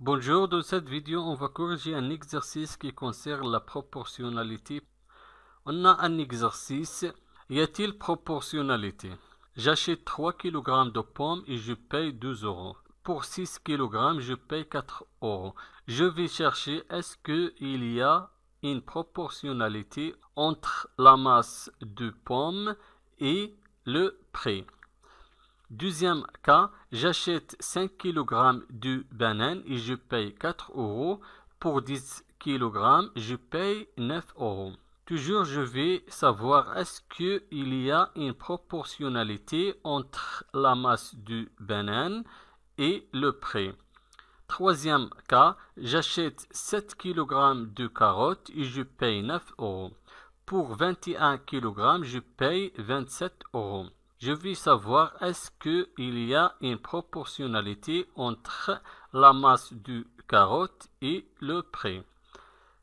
Bonjour, dans cette vidéo, on va corriger un exercice qui concerne la proportionnalité. On a un exercice. Y a-t-il proportionnalité? J'achète 3 kg de pommes et je paye 2 euros. Pour 6 kg, je paye 4 euros. Je vais chercher est-ce qu'il y a une proportionnalité entre la masse de pommes et le prix. Deuxième cas, j'achète 5 kg de bananes et je paye 4 euros. Pour 10 kg, je paye 9 euros. Toujours, je vais savoir est-ce qu'il y a une proportionnalité entre la masse de bananes et le prix. Troisième cas, j'achète 7 kg de carottes et je paye 9 euros. Pour 21 kg, je paye 27 euros. Je veux savoir est-ce qu'il y a une proportionnalité entre la masse de carotte et le prix.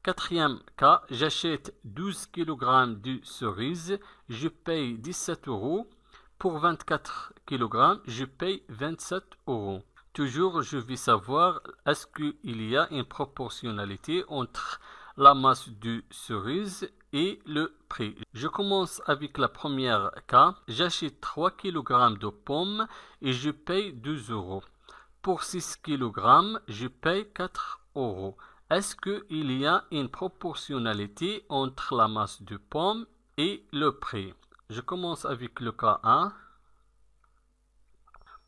Quatrième cas, j'achète 12 kg de cerises, je paye 17 euros. Pour 24 kg, je paye 27 euros. Toujours, je veux savoir est-ce qu'il y a une proportionnalité entre la masse de cerises et le prix. Je commence avec la première cas. J'achète 3 kg de pommes et je paye 2 euros. Pour 6 kg, je paye 4 euros. Est-ce qu'il y a une proportionnalité entre la masse de pommes et le prix? Je commence avec le cas 1.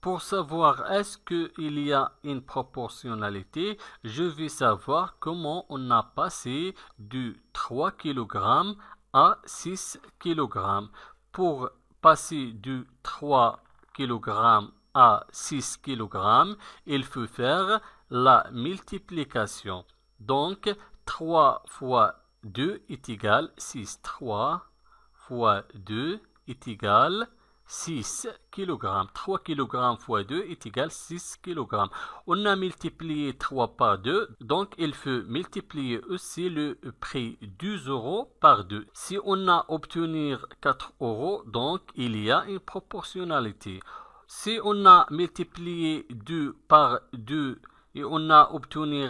Pour savoir est-ce qu'il y a une proportionnalité, je vais savoir comment on a passé de 3 kg à 6 kg. Pour passer de 3 kg à 6 kg, il faut faire la multiplication. Donc, 3 fois 2 est égal 6. 3 fois 2 est égal 6 kg. 3 kg fois 2 est égal 6 kg. On a multiplié 3 par 2, donc il faut multiplier aussi le prix 2 euros par 2. Si on a obtenu 4 euros, donc il y a une proportionnalité. Si on a multiplié 2 par 2 et on a obtenu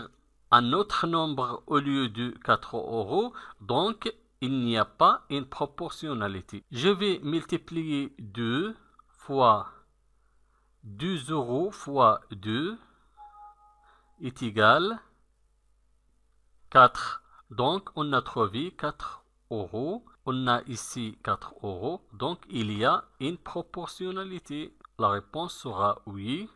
un autre nombre au lieu de 4 euros, donc il n'y a pas une proportionnalité. Je vais multiplier 2 fois 2 euros fois 2 est égal 4. Donc, on a trouvé 4 euros. On a ici 4 euros. Donc, il y a une proportionnalité. La réponse sera oui.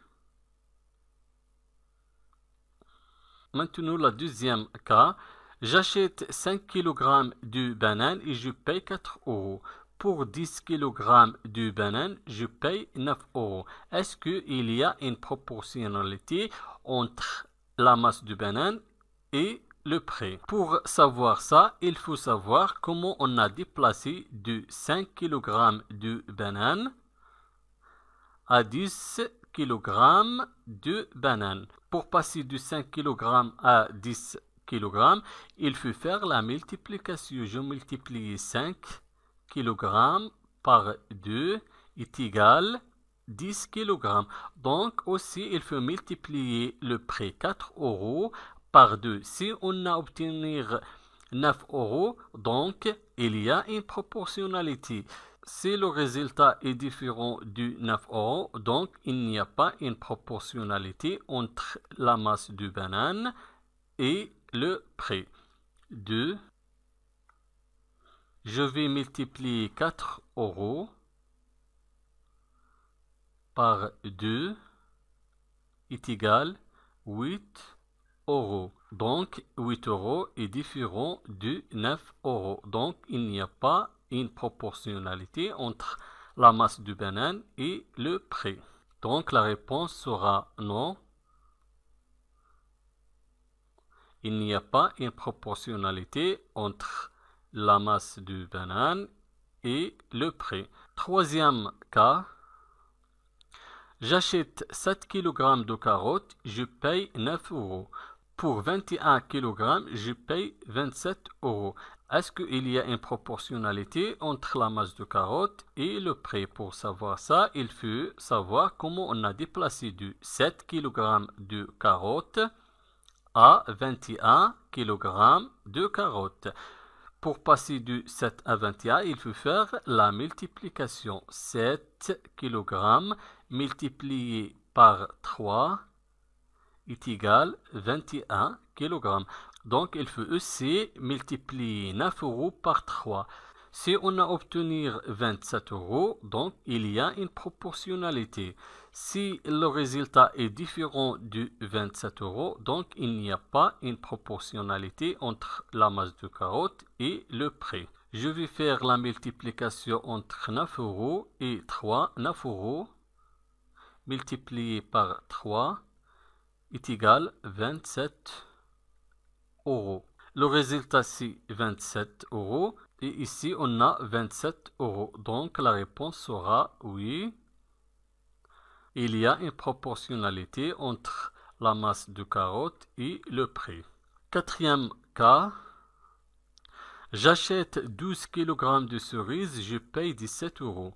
Maintenant, le deuxième cas. J'achète 5 kg de bananes et je paye 4 euros. Pour 10 kg de bananes, je paye 9 euros. Est-ce qu'il y a une proportionnalité entre la masse de bananes et le prix? Pour savoir ça, il faut savoir comment on a déplacé de 5 kg de bananes à 10 kg de bananes. Pour passer de 5 kg à 10 kg, il faut faire la multiplication. Je multiplie 5 kg par 2 est égal 10 kg. Donc aussi, il faut multiplier le prix 4 euros par 2. Si on a obtenu 9 euros, donc il y a une proportionnalité. Si le résultat est différent du 9 euros, donc il n'y a pas une proportionnalité entre la masse de banane et le prix. 2. Je vais multiplier 4 euros par 2 est égal 8 euros. Donc 8 euros est différent de 9 euros. Donc il n'y a pas une proportionnalité entre la masse de banane et le prix. Donc la réponse sera non. Il n'y a pas une proportionnalité entre la masse de banane et le prix. Troisième cas. J'achète 7 kg de carottes, je paye 9 euros. Pour 21 kg, je paye 27 euros. Est-ce qu'il y a une proportionnalité entre la masse de carottes et le prix? Pour savoir ça, il faut savoir comment on a déplacé de 7 kg de carottes à 21 kg de carottes. Pour passer de 7 à 21, il faut faire la multiplication. 7 kg multiplié par 3 est égal à 21 kg. Donc, il faut aussi multiplier 9 euros par 3. Si on a obtenu 27 euros, donc il y a une proportionnalité. Si le résultat est différent de 27 euros, donc il n'y a pas une proportionnalité entre la masse de carottes et le prix. Je vais faire la multiplication entre 9 euros et 3. 9 euros multiplié par 3 est égal à 27 euros. Le résultat, c'est 27 euros. Et ici, on a 27 euros. Donc, la réponse sera oui. Il y a une proportionnalité entre la masse de carottes et le prix. Quatrième cas. J'achète 12 kg de cerises, je paye 17 euros.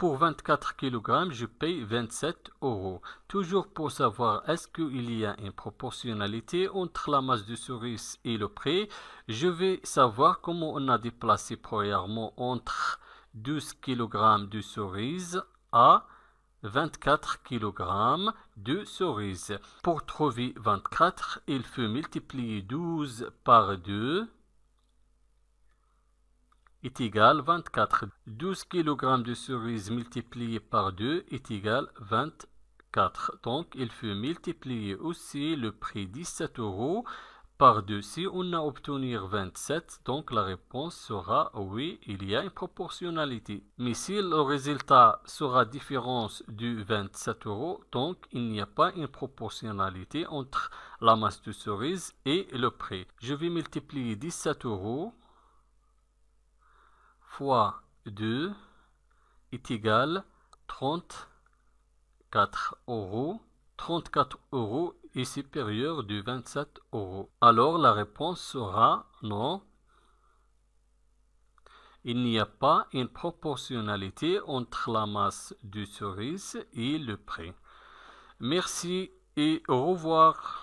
Pour 24 kg, je paye 27 euros. Toujours pour savoir est-ce qu'il y a une proportionnalité entre la masse de cerises et le prix, je vais savoir comment on a déplacé premièrement entre 12 kg de cerises à 24 kg de cerises. Pour trouver 24, il faut multiplier 12 par 2. Est égal à 24. 12 kg de cerises multiplié par 2 est égal à 24. Donc, il faut multiplier aussi le prix 17 euros par 2. Si on a obtenu 27, donc la réponse sera oui, il y a une proportionnalité. Mais si le résultat sera différent de 27 euros, donc il n'y a pas une proportionnalité entre la masse de cerises et le prix. Je vais multiplier 17 euros fois 2 est égal à 34 euros. 34 euros est supérieur de 27 euros. Alors la réponse sera non. Il n'y a pas une proportionnalité entre la masse de cerises et le prix. Merci et au revoir.